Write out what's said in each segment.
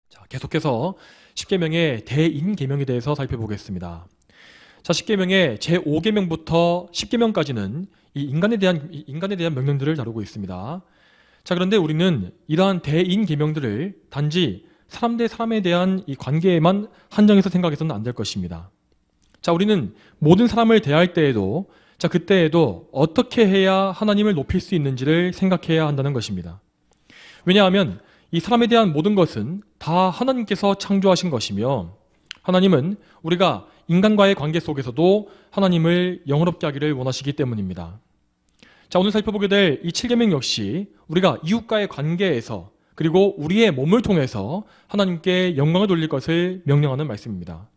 자, 계속해서 십계명의 대인계명에 대해서 살펴보겠습니다. 자, 십계명의 제5계명부터 10계명까지는 이 인간에 대한 명령들을 다루고 있습니다. 자, 그런데 우리는 이러한 대인계명들을 단지 사람 대 사람에 대한 이 관계에만 한정해서 생각해서는 안 될 것입니다. 자, 우리는 모든 사람을 대할 때에도 그때에도 어떻게 해야 하나님을 높일 수 있는지를 생각해야 한다는 것입니다. 왜냐하면 이 사람에 대한 모든 것은 다 하나님께서 창조하신 것이며, 하나님은 우리가 인간과의 관계 속에서도 하나님을 영화롭게 하기를 원하시기 때문입니다. 자, 오늘 살펴보게 될 이 7계명 역시 우리가 이웃과의 관계에서, 그리고 우리의 몸을 통해서 하나님께 영광을 돌릴 것을 명령하는 말씀입니다.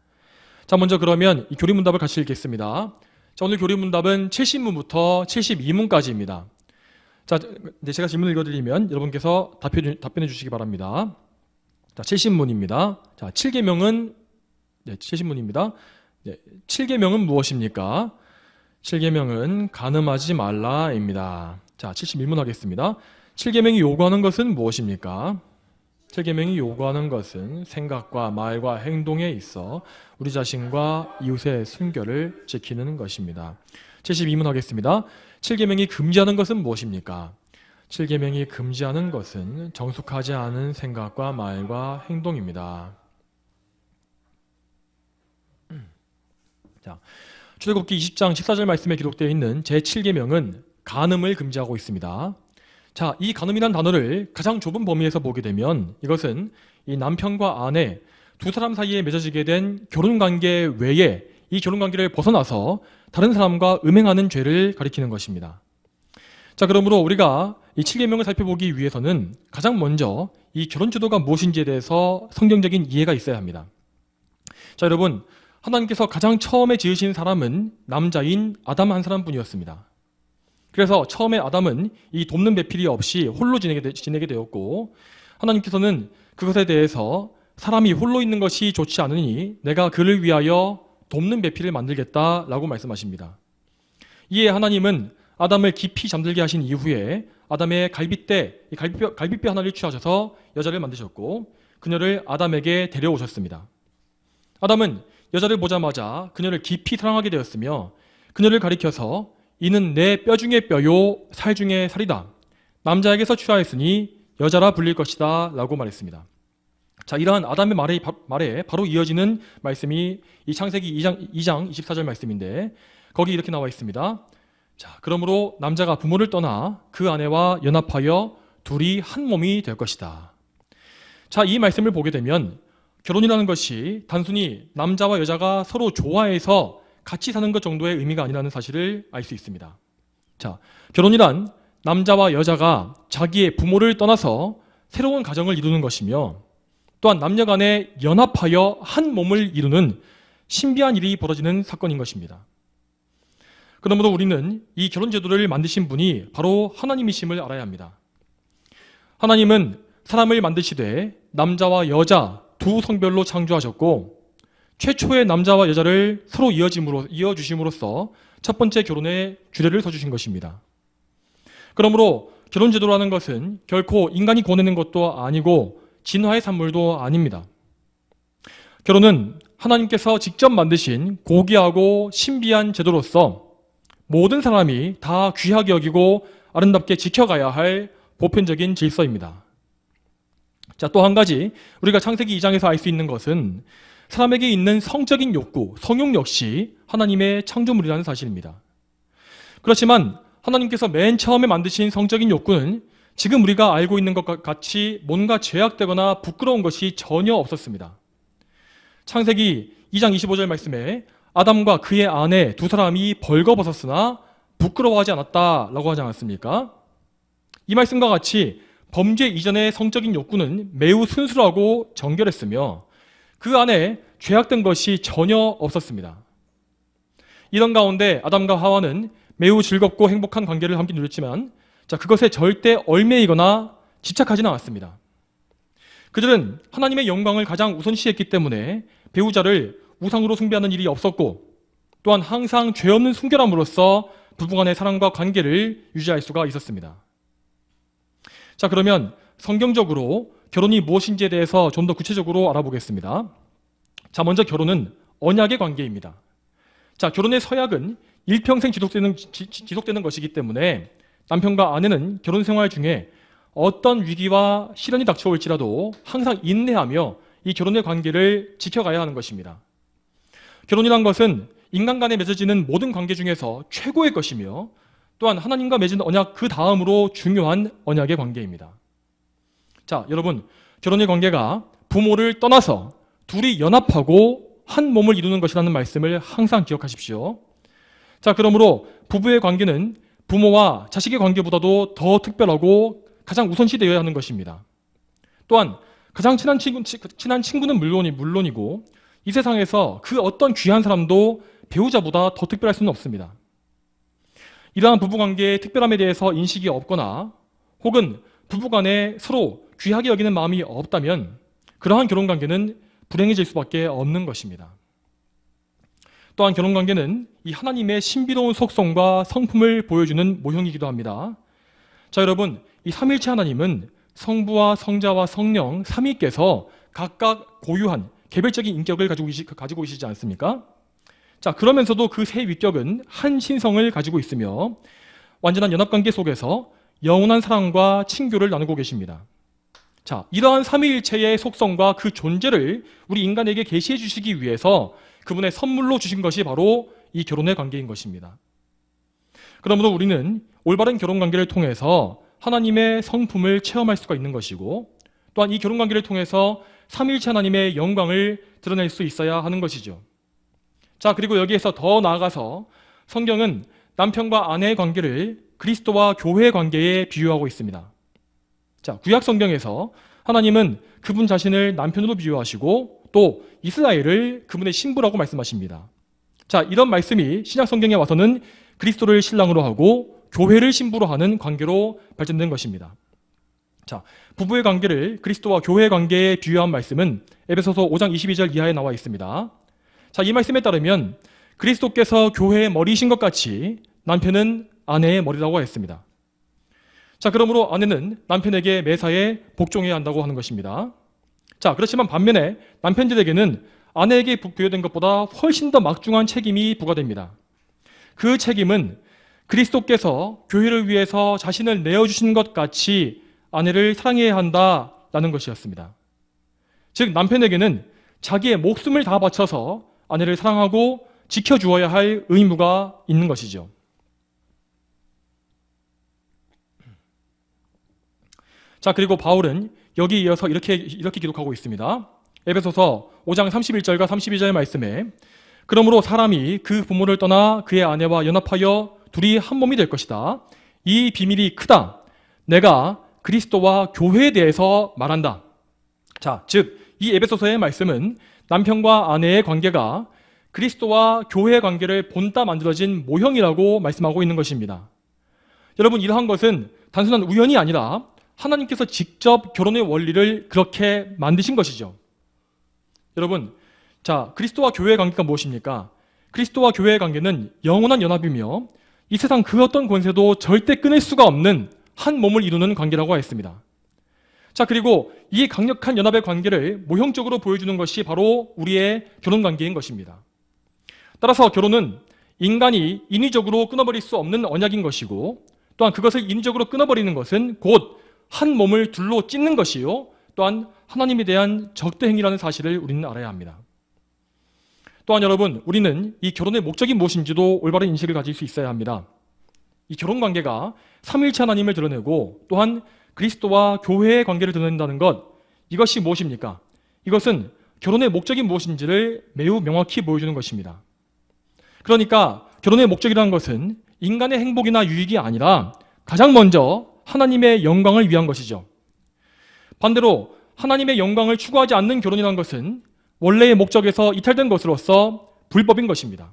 자, 먼저 그러면 이 교리문답을 같이 읽겠습니다. 자, 오늘 교리문답은 70문부터 72문까지입니다. 자, 이제 제가 질문을 읽어드리면 여러분께서 답변해 주시기 바랍니다. 자, 70문입니다. 자, 7계명은 70문입니다. 7계명은 무엇입니까? 7계명은 간음하지 말라입니다. 자, 71문 하겠습니다. 7계명이 요구하는 것은 무엇입니까? 7계명이 요구하는 것은 생각과 말과 행동에 있어 우리 자신과 이웃의 순결을 지키는 것입니다. 72문 하겠습니다. 7계명이 금지하는 것은 무엇입니까? 7계명이 금지하는 것은 정숙하지 않은 생각과 말과 행동입니다. 자, 출애굽기 20장 14절 말씀에 기록되어 있는 제7계명은 간음을 금지하고 있습니다. 자, 이 간음이란 단어를 가장 좁은 범위에서 보게 되면 이것은 이 남편과 아내 두 사람 사이에 맺어지게 된 결혼관계 외에 이 결혼관계를 벗어나서 다른 사람과 음행하는 죄를 가리키는 것입니다. 자, 그러므로 우리가 이 7계명을 살펴보기 위해서는 가장 먼저 이 결혼제도가 무엇인지에 대해서 성경적인 이해가 있어야 합니다. 자, 여러분, 하나님께서 가장 처음에 지으신 사람은 남자인 아담 한 사람뿐이었습니다. 그래서 처음에 아담은 이 돕는 배필이 없이 홀로 지내게 되었고, 하나님께서는 그것에 대해서 사람이 홀로 있는 것이 좋지 않으니 내가 그를 위하여 돕는 배필을 만들겠다라고 말씀하십니다. 이에 하나님은 아담을 깊이 잠들게 하신 이후에 아담의 갈비뼈 하나를 취하셔서 여자를 만드셨고 그녀를 아담에게 데려오셨습니다. 아담은 여자를 보자마자 그녀를 깊이 사랑하게 되었으며 그녀를 가리켜서 이는 내 뼈 중에 뼈요 살 중에 살이다. 남자에게서 취하였으니 여자라 불릴 것이다 라고 말했습니다. 자, 이러한 아담의 말에 바로 이어지는 말씀이 이 창세기 2장 24절 말씀인데 거기 이렇게 나와 있습니다. 자, 그러므로 남자가 부모를 떠나 그 아내와 연합하여 둘이 한 몸이 될 것이다. 자, 이 말씀을 보게 되면 결혼이라는 것이 단순히 남자와 여자가 서로 좋아해서 같이 사는 것 정도의 의미가 아니라는 사실을 알 수 있습니다. 자, 결혼이란 남자와 여자가 자기의 부모를 떠나서 새로운 가정을 이루는 것이며 또한 남녀 간에 연합하여 한 몸을 이루는 신비한 일이 벌어지는 사건인 것입니다. 그러므로 우리는 이 결혼제도를 만드신 분이 바로 하나님이심을 알아야 합니다. 하나님은 사람을 만드시되 남자와 여자 두 성별로 창조하셨고 최초의 남자와 여자를 서로 이어주심으로써 첫 번째 결혼의 주례를 서주신 것입니다. 그러므로 결혼제도라는 것은 결코 인간이 권해낸 것도 아니고 진화의 산물도 아닙니다. 결혼은 하나님께서 직접 만드신 고귀하고 신비한 제도로서 모든 사람이 다 귀하게 여기고 아름답게 지켜가야 할 보편적인 질서입니다. 자, 또 한 가지 우리가 창세기 2장에서 알 수 있는 것은 사람에게 있는 성적인 욕구, 성욕 역시 하나님의 창조물이라는 사실입니다. 그렇지만 하나님께서 맨 처음에 만드신 성적인 욕구는 지금 우리가 알고 있는 것과 같이 뭔가 죄악되거나 부끄러운 것이 전혀 없었습니다. 창세기 2장 25절 말씀에 아담과 그의 아내 두 사람이 벌거벗었으나 부끄러워하지 않았다라고 하지 않았습니까? 이 말씀과 같이 범죄 이전의 성적인 욕구는 매우 순수하고 정결했으며 그 안에 죄악된 것이 전혀 없었습니다. 이런 가운데 아담과 하와는 매우 즐겁고 행복한 관계를 함께 누렸지만 그것에 절대 얽매이거나 집착하지는 않았습니다. 그들은 하나님의 영광을 가장 우선시했기 때문에 배우자를 우상으로 숭배하는 일이 없었고 또한 항상 죄 없는 순결함으로써 부부간의 사랑과 관계를 유지할 수가 있었습니다. 자, 그러면 성경적으로 결혼이 무엇인지에 대해서 좀 더 구체적으로 알아보겠습니다. 자, 먼저 결혼은 언약의 관계입니다. 자, 결혼의 서약은 일평생 지속되는 것이기 때문에 남편과 아내는 결혼 생활 중에 어떤 위기와 시련이 닥쳐올지라도 항상 인내하며 이 결혼의 관계를 지켜가야 하는 것입니다. 결혼이란 것은 인간 간에 맺어지는 모든 관계 중에서 최고의 것이며 또한 하나님과 맺은 언약 그 다음으로 중요한 언약의 관계입니다. 자, 여러분, 결혼의 관계가 부모를 떠나서 둘이 연합하고 한 몸을 이루는 것이라는 말씀을 항상 기억하십시오. 자, 그러므로 부부의 관계는 부모와 자식의 관계보다도 더 특별하고 가장 우선시되어야 하는 것입니다. 또한 가장 친한 친구는 물론이고 이 세상에서 그 어떤 귀한 사람도 배우자보다 더 특별할 수는 없습니다. 이러한 부부관계의 특별함에 대해서 인식이 없거나 혹은 부부간에 서로 귀하게 여기는 마음이 없다면 그러한 결혼관계는 불행해질 수밖에 없는 것입니다. 또한 결혼관계는 이 하나님의 신비로운 속성과 성품을 보여주는 모형이기도 합니다. 자, 여러분, 이 삼일체 하나님은 성부와 성자와 성령 삼위께서 각각 고유한 개별적인 인격을 가지고 계시지 않습니까? 자, 그러면서도 그 세 위격은 한 신성을 가지고 있으며 완전한 연합관계 속에서 영원한 사랑과 친교를 나누고 계십니다. 자, 이러한 삼위일체의 속성과 그 존재를 우리 인간에게 계시해 주시기 위해서 그분의 선물로 주신 것이 바로 이 결혼의 관계인 것입니다. 그러므로 우리는 올바른 결혼관계를 통해서 하나님의 성품을 체험할 수가 있는 것이고 또한 이 결혼관계를 통해서 삼위일체 하나님의 영광을 드러낼 수 있어야 하는 것이죠. 자, 그리고 여기에서 더 나아가서 성경은 남편과 아내의 관계를 그리스도와 교회의 관계에 비유하고 있습니다. 자, 구약 성경에서 하나님은 그분 자신을 남편으로 비유하시고 또 이스라엘을 그분의 신부라고 말씀하십니다. 자, 이런 말씀이 신약 성경에 와서는 그리스도를 신랑으로 하고 교회를 신부로 하는 관계로 발전된 것입니다. 자, 부부의 관계를 그리스도와 교회의 관계에 비유한 말씀은 에베소서 5장 22절 이하에 나와 있습니다. 자, 이 말씀에 따르면 그리스도께서 교회의 머리이신 것 같이 남편은 아내의 머리라고 했습니다. 자, 그러므로 아내는 남편에게 매사에 복종해야 한다고 하는 것입니다. 자, 그렇지만 반면에 남편들에게는 아내에게 부여된 것보다 훨씬 더 막중한 책임이 부과됩니다. 그 책임은 그리스도께서 교회를 위해서 자신을 내어주신 것 같이 아내를 사랑해야 한다라는 것이었습니다. 즉, 남편에게는 자기의 목숨을 다 바쳐서 아내를 사랑하고 지켜주어야 할 의무가 있는 것이죠. 자, 그리고 바울은 여기에 이어서 이렇게 기록하고 있습니다. 에베소서 5장 31절과 32절 말씀에 그러므로 사람이 그 부모를 떠나 그의 아내와 연합하여 둘이 한 몸이 될 것이다. 이 비밀이 크다. 내가 그리스도와 교회에 대해서 말한다. 자, 즉 이 에베소서의 말씀은 남편과 아내의 관계가 그리스도와 교회의 관계를 본따 만들어진 모형이라고 말씀하고 있는 것입니다. 여러분, 이러한 것은 단순한 우연이 아니라 하나님께서 직접 결혼의 원리를 그렇게 만드신 것이죠. 여러분, 자, 그리스도와 교회의 관계가 무엇입니까? 그리스도와 교회의 관계는 영원한 연합이며 이 세상 그 어떤 권세도 절대 끊을 수가 없는 한 몸을 이루는 관계라고 했습니다. 자, 그리고 이 강력한 연합의 관계를 모형적으로 보여주는 것이 바로 우리의 결혼관계인 것입니다. 따라서 결혼은 인간이 인위적으로 끊어버릴 수 없는 언약인 것이고 또한 그것을 인위적으로 끊어버리는 것은 곧 한 몸을 둘로 찢는 것이요 또한 하나님에 대한 적대행위라는 사실을 우리는 알아야 합니다. 또한 여러분, 우리는 이 결혼의 목적이 무엇인지도 올바른 인식을 가질 수 있어야 합니다. 이 결혼관계가 삼위일체 하나님을 드러내고 또한 그리스도와 교회의 관계를 드러낸다는 것, 이것이 무엇입니까? 이것은 결혼의 목적이 무엇인지를 매우 명확히 보여주는 것입니다. 그러니까 결혼의 목적이라는 것은 인간의 행복이나 유익이 아니라 가장 먼저 하나님의 영광을 위한 것이죠. 반대로 하나님의 영광을 추구하지 않는 결혼이라는 것은 원래의 목적에서 이탈된 것으로서 불법인 것입니다.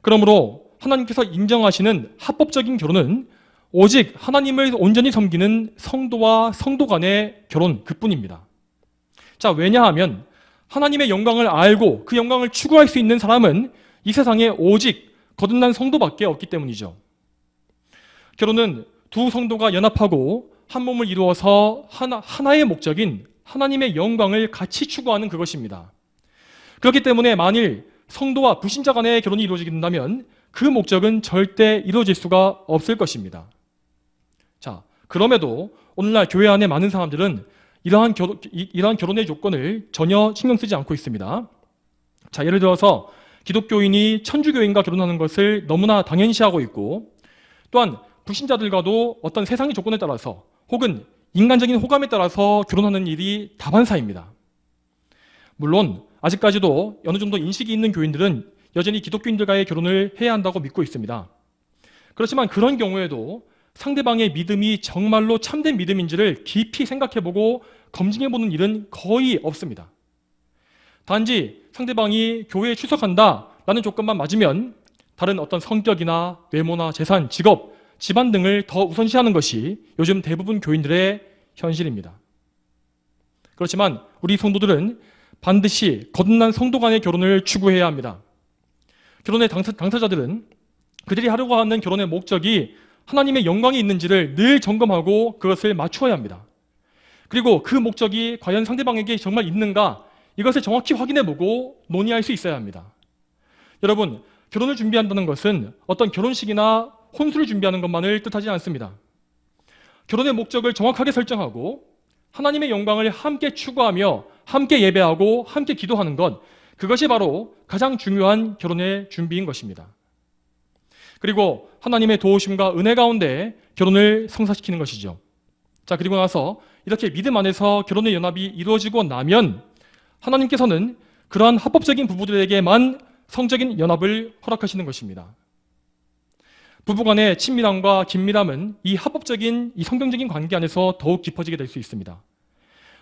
그러므로 하나님께서 인정하시는 합법적인 결혼은 오직 하나님을 온전히 섬기는 성도와 성도 간의 결혼 그뿐입니다. 자, 왜냐하면 하나님의 영광을 알고 그 영광을 추구할 수 있는 사람은 이 세상에 오직 거듭난 성도밖에 없기 때문이죠. 결혼은 두 성도가 연합하고 한 몸을 이루어서 하나의 목적인 하나님의 영광을 같이 추구하는 그것입니다. 그렇기 때문에 만일 성도와 불신자 간의 결혼이 이루어지게 된다면 그 목적은 절대 이루어질 수가 없을 것입니다. 자, 그럼에도 오늘날 교회 안에 많은 사람들은 이러한 결혼의 조건을 전혀 신경 쓰지 않고 있습니다. 자, 예를 들어서 기독교인이 천주교인과 결혼하는 것을 너무나 당연시하고 있고, 또한 불신자들과도 어떤 세상의 조건에 따라서 혹은 인간적인 호감에 따라서 결혼하는 일이 다반사입니다. 물론 아직까지도 어느 정도 인식이 있는 교인들은 여전히 기독교인들과의 결혼을 해야 한다고 믿고 있습니다. 그렇지만 그런 경우에도 상대방의 믿음이 정말로 참된 믿음인지를 깊이 생각해보고 검증해보는 일은 거의 없습니다. 단지 상대방이 교회에 출석한다라는 조건만 맞으면 다른 어떤 성격이나 외모나 재산, 직업, 집안 등을 더 우선시하는 것이 요즘 대부분 교인들의 현실입니다. 그렇지만 우리 성도들은 반드시 거듭난 성도 간의 결혼을 추구해야 합니다. 결혼의 당사자들은 그들이 하려고 하는 결혼의 목적이 하나님의 영광이 있는지를 늘 점검하고 그것을 맞추어야 합니다. 그리고 그 목적이 과연 상대방에게 정말 있는가, 이것을 정확히 확인해보고 논의할 수 있어야 합니다. 여러분, 결혼을 준비한다는 것은 어떤 결혼식이나 혼수를 준비하는 것만을 뜻하지 않습니다. 결혼의 목적을 정확하게 설정하고 하나님의 영광을 함께 추구하며 함께 예배하고 함께 기도하는 것, 그것이 바로 가장 중요한 결혼의 준비인 것입니다. 그리고 하나님의 도우심과 은혜 가운데 결혼을 성사시키는 것이죠. 자, 그리고 나서 이렇게 믿음 안에서 결혼의 연합이 이루어지고 나면 하나님께서는 그러한 합법적인 부부들에게만 성적인 연합을 허락하시는 것입니다. 부부간의 친밀함과 긴밀함은 이 합법적인 이 성경적인 관계 안에서 더욱 깊어지게 될 수 있습니다.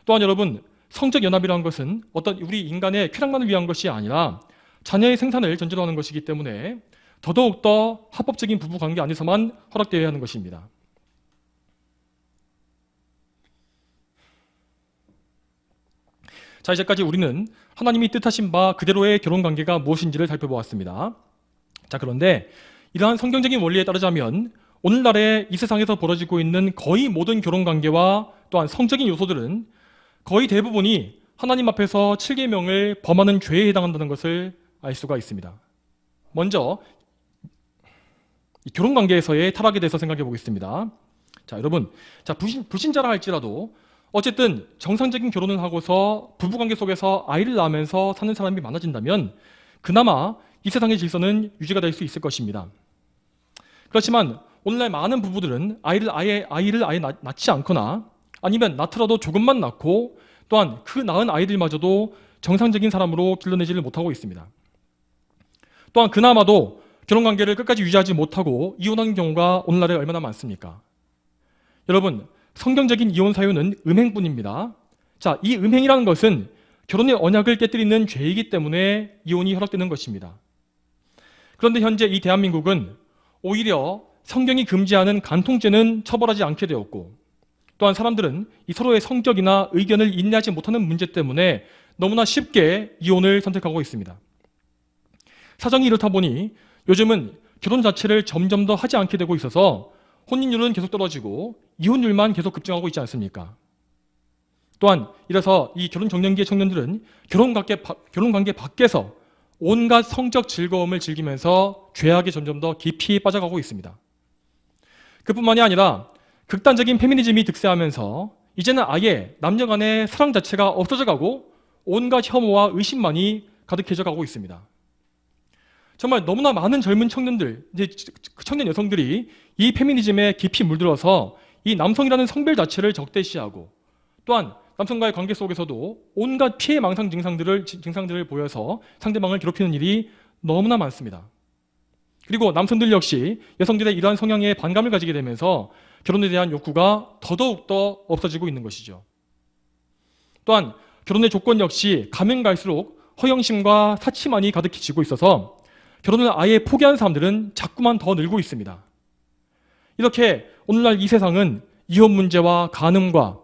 또한 여러분, 성적 연합이라는 것은 어떤 우리 인간의 쾌락만을 위한 것이 아니라 자녀의 생산을 전제로 하는 것이기 때문에 더더욱더 합법적인 부부 관계 안에서만 허락되어야 하는 것입니다. 자, 이제까지 우리는 하나님이 뜻하신 바 그대로의 결혼관계가 무엇인지를 살펴보았습니다. 자, 그런데 이러한 성경적인 원리에 따르자면 오늘날의 이 세상에서 벌어지고 있는 거의 모든 결혼관계와 또한 성적인 요소들은 거의 대부분이 하나님 앞에서 7계명을 범하는 죄에 해당한다는 것을 알 수가 있습니다. 먼저 이 결혼관계에서의 타락에 대해서 생각해 보겠습니다. 자, 여러분, 자, 불신자라 할지라도 어쨌든 정상적인 결혼을 하고서 부부관계 속에서 아이를 낳으면서 사는 사람이 많아진다면 그나마 이 세상의 질서는 유지가 될 수 있을 것입니다. 그렇지만 오늘날 많은 부부들은 아이를 아예 낳지 않거나 아니면 낳더라도 조금만 낳고 또한 그 낳은 아이들마저도 정상적인 사람으로 길러내지를 못하고 있습니다. 또한 그나마도 결혼관계를 끝까지 유지하지 못하고 이혼하는 경우가 오늘날에 얼마나 많습니까? 여러분, 성경적인 이혼 사유는 음행뿐입니다. 자, 이 음행이라는 것은 결혼의 언약을 깨뜨리는 죄이기 때문에 이혼이 허락되는 것입니다. 그런데 현재 이 대한민국은 오히려 성경이 금지하는 간통죄는 처벌하지 않게 되었고, 또한 사람들은 이 서로의 성격이나 의견을 인내하지 못하는 문제 때문에 너무나 쉽게 이혼을 선택하고 있습니다. 사정이 이렇다 보니 요즘은 결혼 자체를 점점 더 하지 않게 되고 있어서 혼인율은 계속 떨어지고 이혼율만 계속 급증하고 있지 않습니까? 또한 이래서 이 결혼 정년기의 청년들은 결혼관계 밖에서 온갖 성적 즐거움을 즐기면서 죄악에 점점 더 깊이 빠져가고 있습니다. 그뿐만이 아니라 극단적인 페미니즘이 득세하면서 이제는 아예 남녀 간의 사랑 자체가 없어져가고 온갖 혐오와 의심만이 가득해져 가고 있습니다. 정말 너무나 많은 젊은 청년들, 이제 청년 여성들이 이 페미니즘에 깊이 물들어서 이 남성이라는 성별 자체를 적대시하고 또한 남성과의 관계 속에서도 온갖 피해 망상 증상들을 보여서 상대방을 괴롭히는 일이 너무나 많습니다. 그리고 남성들 역시 여성들의 이러한 성향에 반감을 가지게 되면서 결혼에 대한 욕구가 더더욱더 없어지고 있는 것이죠. 또한 결혼의 조건 역시 가면 갈수록 허영심과 사치만이 가득해지고 있어서 결혼을 아예 포기한 사람들은 자꾸만 더 늘고 있습니다. 이렇게 오늘날 이 세상은 이혼 문제와 간음과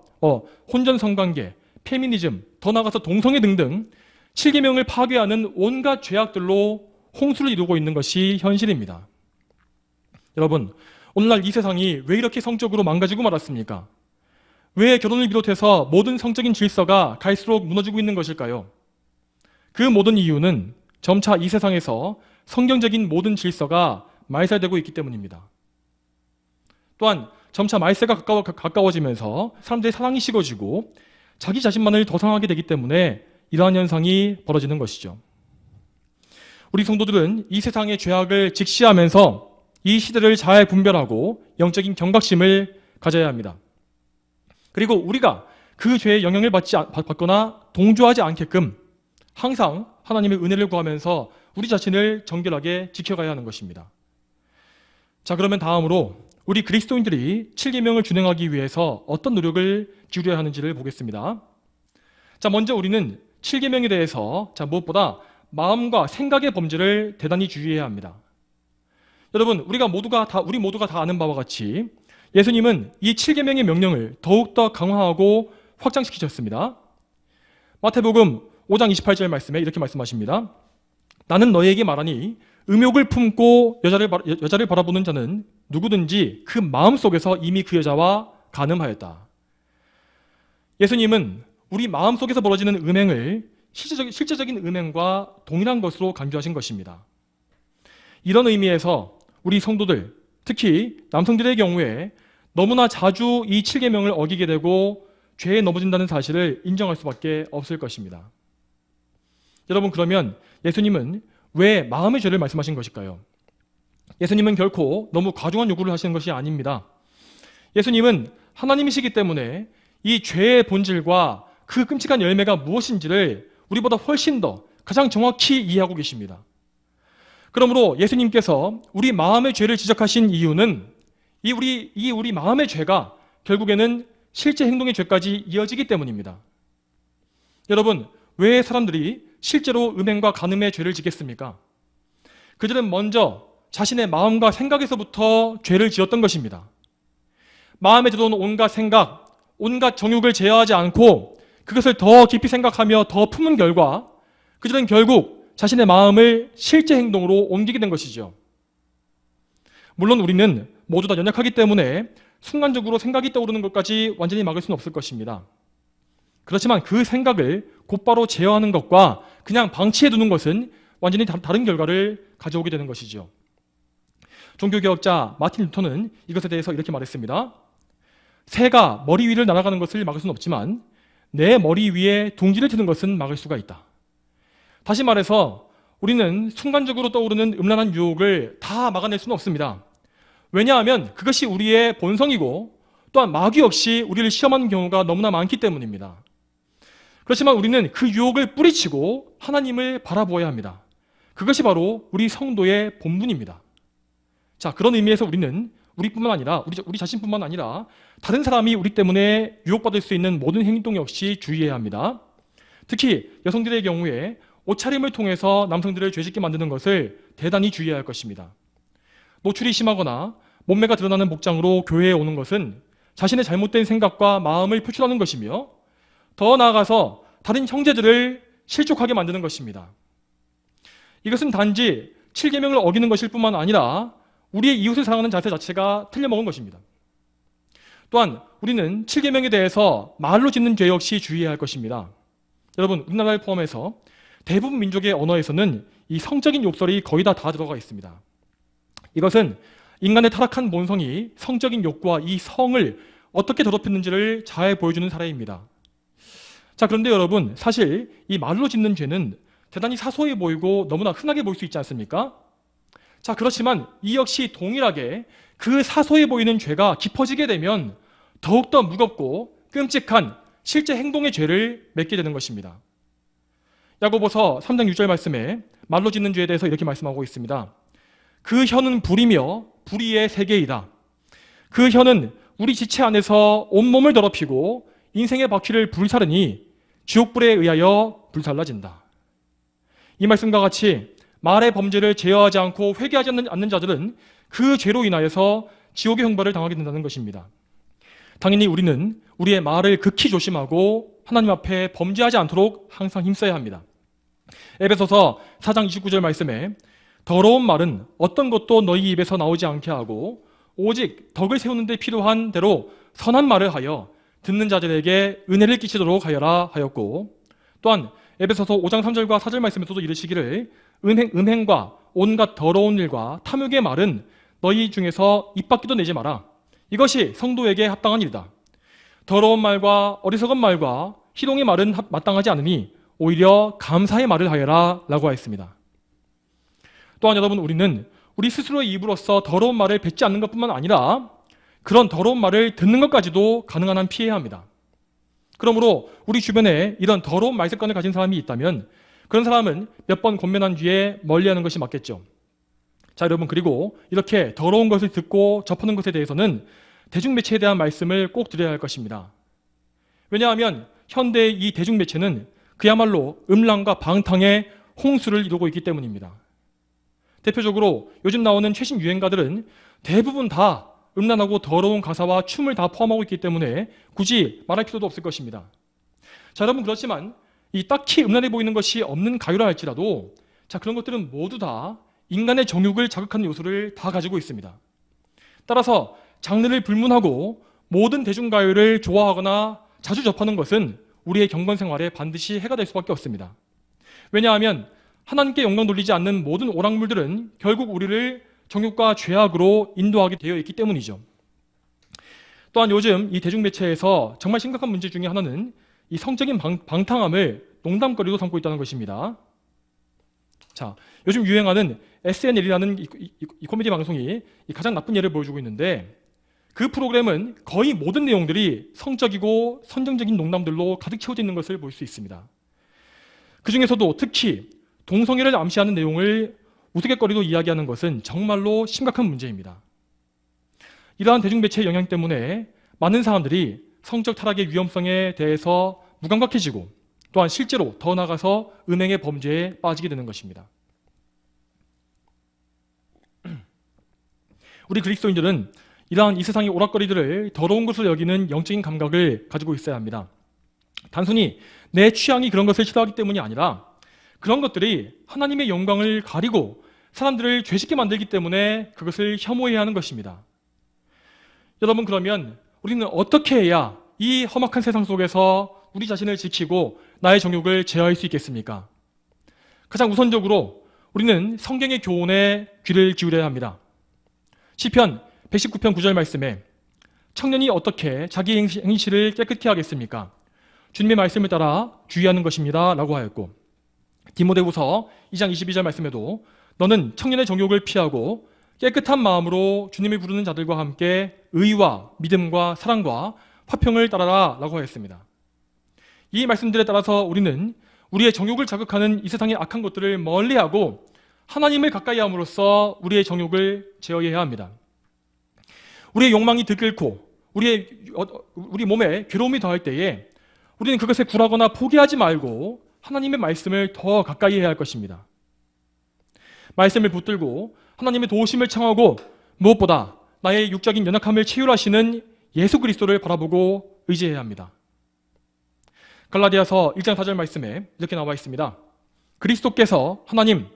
혼전 성관계, 페미니즘, 더 나아가서 동성애 등등 7계명을 파괴하는 온갖 죄악들로 홍수를 이루고 있는 것이 현실입니다. 여러분, 오늘날 이 세상이 왜 이렇게 성적으로 망가지고 말았습니까? 왜 결혼을 비롯해서 모든 성적인 질서가 갈수록 무너지고 있는 것일까요? 그 모든 이유는 점차 이 세상에서 성경적인 모든 질서가 말살되고 있기 때문입니다. 또한 점차 말세가 가까워지면서 사람들의 사랑이 식어지고 자기 자신만을 더 사랑하게 되기 때문에 이러한 현상이 벌어지는 것이죠. 우리 성도들은 이 세상의 죄악을 직시하면서 이 시대를 잘 분별하고 영적인 경각심을 가져야 합니다. 그리고 우리가 그 죄의 영향을 받거나 동조하지 않게끔 항상 하나님의 은혜를 구하면서 우리 자신을 정결하게 지켜가야 하는 것입니다. 자, 그러면 다음으로 우리 그리스도인들이 7계명을 준행하기 위해서 어떤 노력을 기울여야 하는지를 보겠습니다. 자, 먼저 우리는 7계명에 대해서 무엇보다 마음과 생각의 범죄를 대단히 주의해야 합니다. 여러분, 우리 모두가 다 아는 바와 같이 예수님은 이 7계명의 명령을 더욱더 강화하고 확장시키셨습니다. 마태복음 5장 28절 말씀에 이렇게 말씀하십니다. 나는 너희에게 말하니 음욕을 품고 여자를 바라보는 자는 누구든지 그 마음속에서 이미 그 여자와 간음하였다. 예수님은 우리 마음속에서 벌어지는 음행을 실제적인 음행과 동일한 것으로 간주하신 것입니다. 이런 의미에서 우리 성도들, 특히 남성들의 경우에 너무나 자주 이 7계명을 어기게 되고 죄에 넘어진다는 사실을 인정할 수밖에 없을 것입니다. 여러분, 그러면 예수님은 왜 마음의 죄를 말씀하신 것일까요? 예수님은 결코 너무 과중한 요구를 하시는 것이 아닙니다. 예수님은 하나님이시기 때문에 이 죄의 본질과 그 끔찍한 열매가 무엇인지를 우리보다 훨씬 더 가장 정확히 이해하고 계십니다. 그러므로 예수님께서 우리 마음의 죄를 지적하신 이유는 이 우리 마음의 죄가 결국에는 실제 행동의 죄까지 이어지기 때문입니다. 여러분, 왜 사람들이 실제로 음행과 간음의 죄를 지겠습니까? 그들은 먼저 자신의 마음과 생각에서부터 죄를 지었던 것입니다. 마음에 들어온 온갖 생각, 온갖 정욕을 제어하지 않고 그것을 더 깊이 생각하며 더 품은 결과 그들은 결국 자신의 마음을 실제 행동으로 옮기게 된 것이죠. 물론 우리는 모두 다 연약하기 때문에 순간적으로 생각이 떠오르는 것까지 완전히 막을 수는 없을 것입니다. 그렇지만 그 생각을 곧바로 제어하는 것과 그냥 방치해두는 것은 완전히 다른 결과를 가져오게 되는 것이죠. 종교개혁자 마틴 루터는 이것에 대해서 이렇게 말했습니다. 새가 머리 위를 날아가는 것을 막을 수는 없지만 내 머리 위에 둥지를 트는 것은 막을 수가 있다. 다시 말해서 우리는 순간적으로 떠오르는 음란한 유혹을 다 막아낼 수는 없습니다. 왜냐하면 그것이 우리의 본성이고 또한 마귀 없이 우리를 시험하는 경우가 너무나 많기 때문입니다. 그렇지만 우리는 그 유혹을 뿌리치고 하나님을 바라보아야 합니다. 그것이 바로 우리 성도의 본분입니다. 자, 그런 의미에서 우리는 우리뿐만 아니라 우리 자신뿐만 아니라 다른 사람이 우리 때문에 유혹받을 수 있는 모든 행동 역시 주의해야 합니다. 특히 여성들의 경우에 옷차림을 통해서 남성들을 죄짓게 만드는 것을 대단히 주의해야 할 것입니다. 노출이 심하거나 몸매가 드러나는 복장으로 교회에 오는 것은 자신의 잘못된 생각과 마음을 표출하는 것이며 더 나아가서 다른 형제들을 실족하게 만드는 것입니다. 이것은 단지 7계명을 어기는 것일 뿐만 아니라 우리의 이웃을 사랑하는 자세 자체가 틀려먹은 것입니다. 또한 우리는 7계명에 대해서 말로 짓는 죄 역시 주의해야 할 것입니다. 여러분, 우리나라를 포함해서 대부분 민족의 언어에서는 이 성적인 욕설이 거의 다 들어가 있습니다. 이것은 인간의 타락한 본성이 성적인 욕구와 이 성을 어떻게 더럽혔는지를 잘 보여주는 사례입니다. 자, 그런데 여러분, 사실 이 말로 짓는 죄는 대단히 사소해 보이고 너무나 흔하게 보일 수 있지 않습니까? 자, 그렇지만 이 역시 동일하게 그 사소해 보이는 죄가 깊어지게 되면 더욱더 무겁고 끔찍한 실제 행동의 죄를 맺게 되는 것입니다. 야고보서 3장 6절 말씀에 말로 짓는 죄에 대해서 이렇게 말씀하고 있습니다. 그 혀는 불이며 불의의 세계이다. 그 혀는 우리 지체 안에서 온몸을 더럽히고 인생의 바퀴를 불사르니 지옥불에 의하여 불살라진다. 이 말씀과 같이 말의 범죄를 제어하지 않고 회개하지 않는 자들은 그 죄로 인하여서 지옥의 형벌을 당하게 된다는 것입니다. 당연히 우리는 우리의 말을 극히 조심하고 하나님 앞에 범죄하지 않도록 항상 힘써야 합니다. 에베소서 4장 29절 말씀에 더러운 말은 어떤 것도 너희 입에서 나오지 않게 하고 오직 덕을 세우는 데 필요한 대로 선한 말을 하여 듣는 자들에게 은혜를 끼치도록 하여라 하였고, 또한 에베소서 5장 3절과 4절 말씀에서도 이르시기를 음행과 온갖 더러운 일과 탐욕의 말은 너희 중에서 입 밖에도 내지 마라. 이것이 성도에게 합당한 일이다. 더러운 말과 어리석은 말과 희롱의 말은 마땅하지 않으니 오히려 감사의 말을 하여라 라고 하였습니다. 또한 여러분, 우리는 우리 스스로의 입으로써 더러운 말을 뱉지 않는 것뿐만 아니라 그런 더러운 말을 듣는 것까지도 가능한 한 피해야 합니다. 그러므로 우리 주변에 이런 더러운 말 습관을 가진 사람이 있다면 그런 사람은 몇 번 권면한 뒤에 멀리하는 것이 맞겠죠. 자, 여러분, 그리고 이렇게 더러운 것을 듣고 접하는 것에 대해서는 대중매체에 대한 말씀을 꼭 드려야 할 것입니다. 왜냐하면 현대의 이 대중매체는 그야말로 음란과 방탕의 홍수를 이루고 있기 때문입니다. 대표적으로 요즘 나오는 최신 유행가들은 대부분 다 음란하고 더러운 가사와 춤을 다 포함하고 있기 때문에 굳이 말할 필요도 없을 것입니다. 자, 여러분, 그렇지만 이 딱히 음란해 보이는 것이 없는 가요라 할지라도 자, 그런 것들은 모두 다 인간의 정욕을 자극하는 요소를 다 가지고 있습니다. 따라서 장르를 불문하고 모든 대중가요를 좋아하거나 자주 접하는 것은 우리의 경건 생활에 반드시 해가 될 수밖에 없습니다. 왜냐하면 하나님께 영광 돌리지 않는 모든 오락물들은 결국 우리를 정욕과 죄악으로 인도하게 되어 있기 때문이죠. 또한 요즘 이 대중매체에서 정말 심각한 문제 중에 하나는 이 성적인 방탕함을 농담거리로 삼고 있다는 것입니다. 자, 요즘 유행하는 SNL이라는 이 코미디 방송이 가장 나쁜 예를 보여주고 있는데, 그 프로그램은 거의 모든 내용들이 성적이고 선정적인 농담들로 가득 채워져 있는 것을 볼 수 있습니다. 그 중에서도 특히 동성애를 암시하는 내용을 우스갯거리로 이야기하는 것은 정말로 심각한 문제입니다. 이러한 대중매체의 영향 때문에 많은 사람들이 성적 타락의 위험성에 대해서 무감각해지고 또한 실제로 더 나아가서 음행의 범죄에 빠지게 되는 것입니다. 우리 그리스도인들은 이러한 이 세상의 오락거리들을 더러운 것으로 여기는 영적인 감각을 가지고 있어야 합니다. 단순히 내 취향이 그런 것을 싫어하기 때문이 아니라 그런 것들이 하나님의 영광을 가리고 사람들을 죄짓게 만들기 때문에 그것을 혐오해야 하는 것입니다. 여러분, 그러면 우리는 어떻게 해야 이 험악한 세상 속에서 우리 자신을 지키고 나의 정욕을 제어할 수 있겠습니까? 가장 우선적으로 우리는 성경의 교훈에 귀를 기울여야 합니다. 시편 119편 9절 말씀에 청년이 어떻게 자기 행실을 깨끗히 하겠습니까? 주님의 말씀을 따라 주의하는 것입니다 라고 하였고, 디모데후서 2장 22절 말씀에도 너는 청년의 정욕을 피하고 깨끗한 마음으로 주님을 부르는 자들과 함께 의와 믿음과 사랑과 화평을 따라라 라고 하였습니다. 이 말씀들에 따라서 우리는 우리의 정욕을 자극하는 이 세상의 악한 것들을 멀리하고 하나님을 가까이 함으로써 우리의 정욕을 제어해야 합니다. 우리의 욕망이 들끓고 우리 몸에 괴로움이 더할 때에 우리는 그것에 굴하거나 포기하지 말고 하나님의 말씀을 더 가까이 해야 할 것입니다. 말씀을 붙들고 하나님의 도우심을 청하고 무엇보다 나의 육적인 연약함을 치유하시는 예수 그리스도를 바라보고 의지해야 합니다. 갈라디아서 1장 4절 말씀에 이렇게 나와 있습니다. 그리스도께서 하나님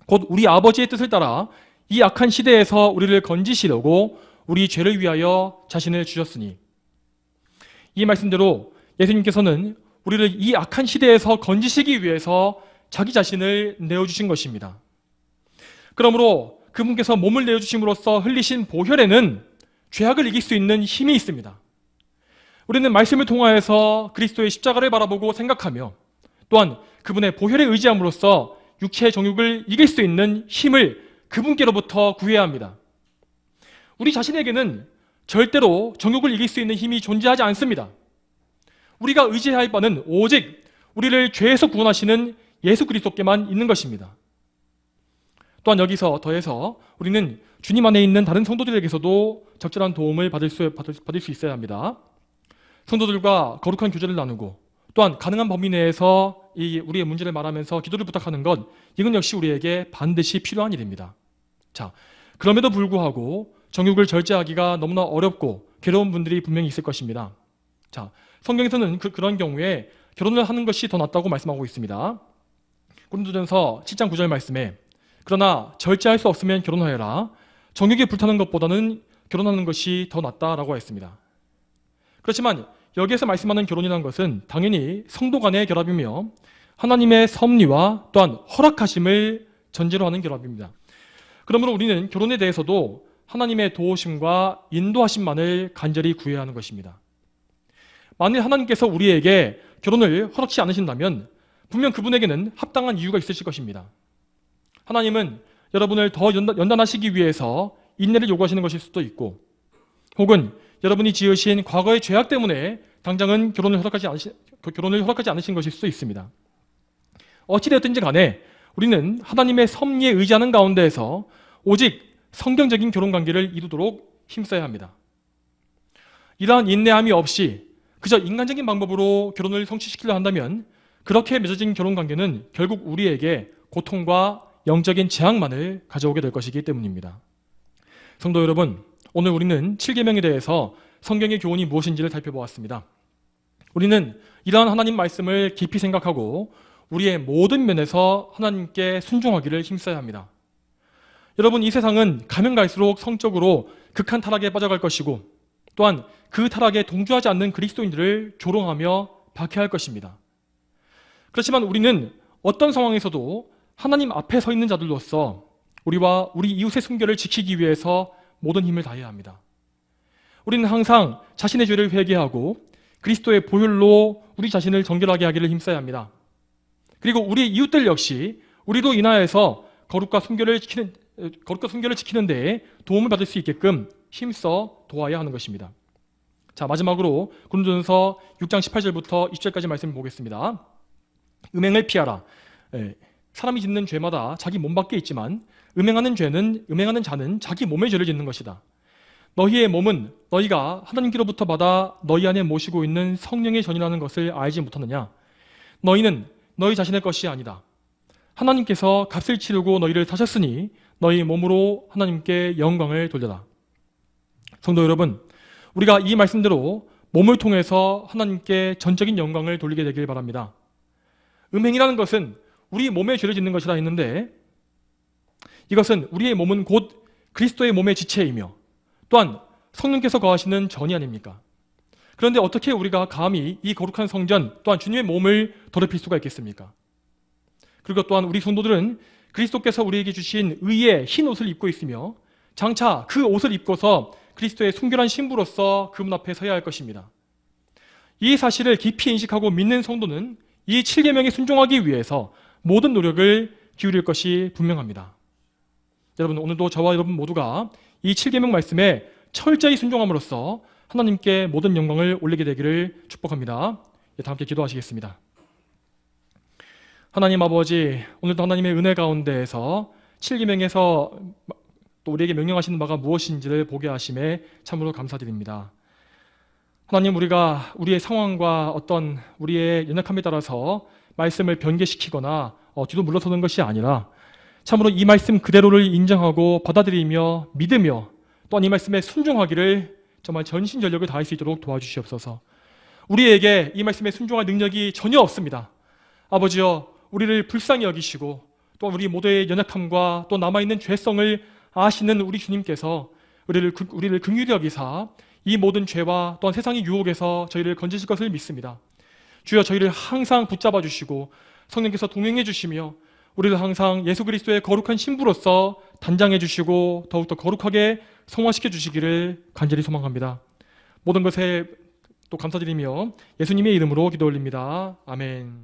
곧 우리 아버지의 뜻을 따라 이 악한 시대에서 우리를 건지시려고 우리 죄를 위하여 자신을 주셨으니, 이 말씀대로 예수님께서는 우리를 이 악한 시대에서 건지시기 위해서 자기 자신을 내어주신 것입니다. 그러므로 그분께서 몸을 내어주심으로써 흘리신 보혈에는 죄악을 이길 수 있는 힘이 있습니다. 우리는 말씀을 통하여서 그리스도의 십자가를 바라보고 생각하며 또한 그분의 보혈에 의지함으로써 육체의 정욕을 이길 수 있는 힘을 그분께로부터 구해야 합니다. 우리 자신에게는 절대로 정욕을 이길 수 있는 힘이 존재하지 않습니다. 우리가 의지해야 할 바는 오직 우리를 죄에서 구원하시는 예수 그리스도께만 있는 것입니다. 또한 여기서 더해서 우리는 주님 안에 있는 다른 성도들에게서도 적절한 도움을 받을 수 있어야 합니다. 성도들과 거룩한 교제를 나누고 또한 가능한 범위 내에서 우리의 문제를 말하면서 기도를 부탁하는 것, 이건 역시 우리에게 반드시 필요한 일입니다. 자, 그럼에도 불구하고 정욕을 절제하기가 너무나 어렵고 괴로운 분들이 분명히 있을 것입니다. 자, 성경에서는 그런 경우에 결혼을 하는 것이 더 낫다고 말씀하고 있습니다. 고린도전서 7장 9절 말씀에 그러나 절제할 수 없으면 결혼하여라. 정욕에 불타는 것보다는 결혼하는 것이 더 낫다라고 했습니다. 그렇지만 여기에서 말씀하는 결혼이라는 것은 당연히 성도 간의 결합이며 하나님의 섭리와 또한 허락하심을 전제로 하는 결합입니다. 그러므로 우리는 결혼에 대해서도 하나님의 도우심과 인도하심만을 간절히 구해야 하는 것입니다. 만일 하나님께서 우리에게 결혼을 허락치 않으신다면 분명 그분에게는 합당한 이유가 있으실 것입니다. 하나님은 여러분을 더 연단하시기 위해서 인내를 요구하시는 것일 수도 있고, 혹은 여러분이 지으신 과거의 죄악 때문에 당장은 결혼을 허락하지 않으신 것일 수도 있습니다. 어찌되었든지 간에 우리는 하나님의 섭리에 의지하는 가운데에서 오직 성경적인 결혼관계를 이루도록 힘써야 합니다. 이러한 인내함이 없이 그저 인간적인 방법으로 결혼을 성취시키려 한다면 그렇게 맺어진 결혼관계는 결국 우리에게 고통과 영적인 재앙만을 가져오게 될 것이기 때문입니다. 성도 여러분, 오늘 우리는 7계명에 대해서 성경의 교훈이 무엇인지를 살펴보았습니다. 우리는 이러한 하나님 말씀을 깊이 생각하고 우리의 모든 면에서 하나님께 순종하기를 힘써야 합니다. 여러분, 이 세상은 가면 갈수록 성적으로 극한 타락에 빠져갈 것이고 또한 그 타락에 동조하지 않는 그리스도인들을 조롱하며 박해할 것입니다. 그렇지만 우리는 어떤 상황에서도 하나님 앞에 서 있는 자들로서 우리와 우리 이웃의 순결을 지키기 위해서 모든 힘을 다해야 합니다. 우리는 항상 자신의 죄를 회개하고 그리스도의 보혈로 우리 자신을 정결하게 하기를 힘써야 합니다. 그리고 우리 이웃들 역시 우리로 인하여서 거룩과 순결을 지키는 데에 도움을 받을 수 있게끔 힘써 도와야 하는 것입니다. 자, 마지막으로 고린도전서 6장 18절부터 20절까지 말씀을 보겠습니다. 음행을 피하라. 사람이 짓는 죄마다 자기 몸 밖에 있지만 음행하는 자는 자기 몸의 죄를 짓는 것이다. 너희의 몸은 너희가 하나님께로부터 받아 너희 안에 모시고 있는 성령의 전이라는 것을 알지 못하느냐? 너희는 너희 자신의 것이 아니다. 하나님께서 값을 치르고 너희를 사셨으니 너희 몸으로 하나님께 영광을 돌려라. 성도 여러분, 우리가 이 말씀대로 몸을 통해서 하나님께 전적인 영광을 돌리게 되길 바랍니다. 음행이라는 것은 우리 몸에 죄를 짓는 것이라 했는데 이것은 우리의 몸은 곧 그리스도의 몸의 지체이며 또한 성령께서 거하시는 전이 아닙니까? 그런데 어떻게 우리가 감히 이 거룩한 성전 또한 주님의 몸을 더럽힐 수가 있겠습니까? 그리고 또한 우리 성도들은 그리스도께서 우리에게 주신 의의 흰 옷을 입고 있으며 장차 그 옷을 입고서 그리스도의 순결한 신부로서 그분 앞에 서야 할 것입니다. 이 사실을 깊이 인식하고 믿는 성도는 이 7계명에 순종하기 위해서 모든 노력을 기울일 것이 분명합니다. 여러분, 오늘도 저와 여러분 모두가 이 7계명 말씀에 철저히 순종함으로써 하나님께 모든 영광을 올리게 되기를 축복합니다. 다 함께 기도하시겠습니다. 하나님 아버지, 오늘도 하나님의 은혜 가운데에서 7계명에서 또 우리에게 명령하시는 바가 무엇인지를 보게 하심에 참으로 감사드립니다. 하나님, 우리가 우리의 상황과 어떤 우리의 연약함에 따라서 말씀을 변개시키거나 뒤로 물러서는 것이 아니라 참으로 이 말씀 그대로를 인정하고 받아들이며 믿으며 또한 이 말씀에 순종하기를 정말 전신전력을 다할 수 있도록 도와주시옵소서. 우리에게 이 말씀에 순종할 능력이 전혀 없습니다. 아버지여, 우리를 불쌍히 여기시고 또 우리 모두의 연약함과 또 남아있는 죄성을 아시는 우리 주님께서 우리를 긍휼히 여기사 이 모든 죄와 또한 세상의 유혹에서 저희를 건지실 것을 믿습니다. 주여, 저희를 항상 붙잡아 주시고 성령께서 동행해 주시며 우리를 항상 예수 그리스도의 거룩한 신부로서 단장해 주시고 더욱더 거룩하게 성화시켜 주시기를 간절히 소망합니다. 모든 것에 또 감사드리며 예수님의 이름으로 기도 올립니다. 아멘.